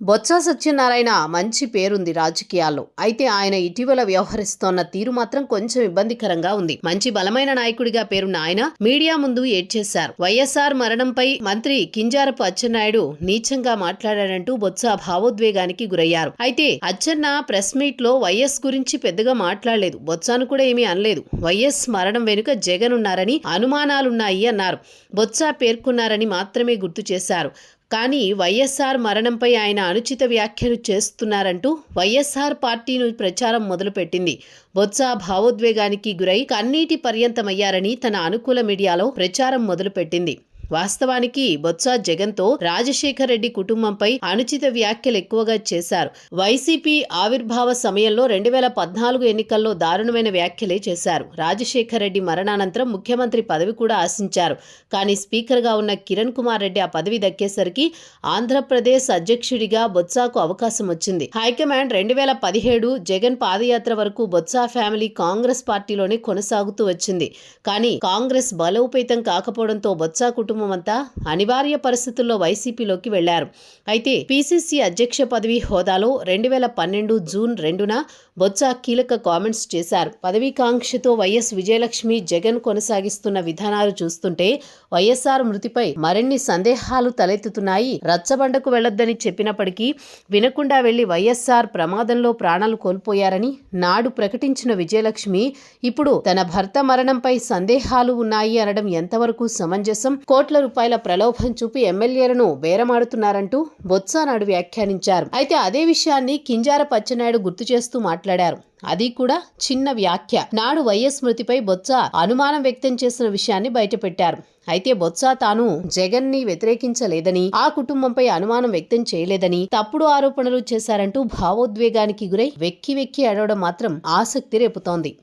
బొత్స సత్యనారాయణ మంచి పేరుంది రాజకీయాల్లో. అయితే ఆయన ఇటీవల వ్యవహరిస్తోన్న తీరు మాత్రం కొంచెం ఇబ్బందికరంగా ఉంది. మంచి బలమైన నాయకుడిగా పేరున్న ఆయన మీడియా ముందు ఏడ్చేశారు. వైఎస్ఆర్ మరణంపై మంత్రి కింజారపు అచ్చెన్నాయుడు నీచంగా మాట్లాడాడంటూ బొత్స భావోద్వేగానికి గురయ్యారు. అయితే అచ్చెన్న ప్రెస్ మీట్ లో వైఎస్ గురించి పెద్దగా మాట్లాడలేదు. బొత్సను కూడా ఏమీ అనలేదు. వైఎస్ మరణం వెనుక జగన్ ఉన్నారని అనుమానాలున్నాయి అన్నారు. బొత్స పేర్కొన్నారని మాత్రమే గుర్తు చేశారు. కానీ వైఎస్ఆర్ మరణంపై ఆయన అనుచిత వ్యాఖ్యలు చేస్తున్నారంటూ వైఎస్ఆర్ పార్టీను ప్రచారం మొదలుపెట్టింది. బొత్స భావోద్వేగానికి గురై కన్నీటి పర్యంతమయ్యారని తన అనుకూల మీడియాలో ప్రచారం మొదలుపెట్టింది. వాస్తవానికి బొత్స జగన్తో రాజశేఖర్ రెడ్డి కుటుంబంపై అనుచిత వ్యాఖ్యలు ఎక్కువగా చేశారు. వైసీపీ ఆవిర్భావ సమయంలో 2014 ఎన్నికల్లో దారుణమైన వ్యాఖ్యలే చేశారు. రాజశేఖర్ రెడ్డి మరణానంతరం ముఖ్యమంత్రి పదవి కూడా ఆశించారు. కానీ స్పీకర్గా ఉన్న కిరణ్ కుమార్ రెడ్డి ఆ పదవి దక్కేసరికి ఆంధ్రప్రదేశ్ అధ్యక్షుడిగా బొత్సకు అవకాశం వచ్చింది. హైకమాండ్ 2017 జగన్ పాదయాత్ర వరకు బొత్స ఫ్యామిలీ కాంగ్రెస్ పార్టీలోనే కొనసాగుతూ వచ్చింది. కానీ కాంగ్రెస్ బలోపేతం కాకపోవడంతో బొత్స కుటుంబం అంతా అనివార్య పరిస్థితుల్లో వైసీపీలోకి వెళ్లారు. అయితే పీసీసీ అధ్యక్ష పదవి హోదాలో 2012 జూన్ 2న బొత్స కీలక కామెంట్స్ చేశారు. పదవీకాంక్షతో వైఎస్ విజయలక్ష్మి జగన్ కొనసాగిస్తున్న విధానాలు చూస్తుంటే వైఎస్ఆర్ మృతిపై మరిన్ని సందేహాలు తలెత్తుతున్నాయి. రచ్చబండకు వెళ్లొద్దని చెప్పినప్పటికీ వినకుండా వెళ్లి వైఎస్ఆర్ ప్రమాదంలో ప్రాణాలు కోల్పోయారని నాడు ప్రకటించిన విజయలక్ష్మి ఇప్పుడు తన భర్త మరణంపై సందేహాలు ఉన్నాయి అనడం ఎంతవరకు సమంజసం? కోట్ల రూపాయల ప్రలోభం చూపి ఎమ్మెల్యేలను బేరమాడుతున్నారంటూ బొత్స నాడు వ్యాఖ్యానించారు. అయితే అదే విషయాన్ని కింజారపు అచ్చెన్నాయుడు గుర్తు చేస్తూ మాట్లాడారు. అది కూడా చిన్న వ్యాఖ్య. నాడు వైఎస్ స్మృతిపై బొత్స అనుమానం వ్యక్తం చేసిన విషయాన్ని బయటపెట్టారు. అయితే బొత్స తాను జగన్ ని వ్యతిరేకించలేదని, ఆ కుటుంబంపై అనుమానం వ్యక్తం చేయలేదని, తప్పుడు ఆరోపణలు చేశారంటూ భావోద్వేగానికి గురై వెక్కి వెక్కి అడవడం మాత్రం ఆసక్తి రేపుతోంది.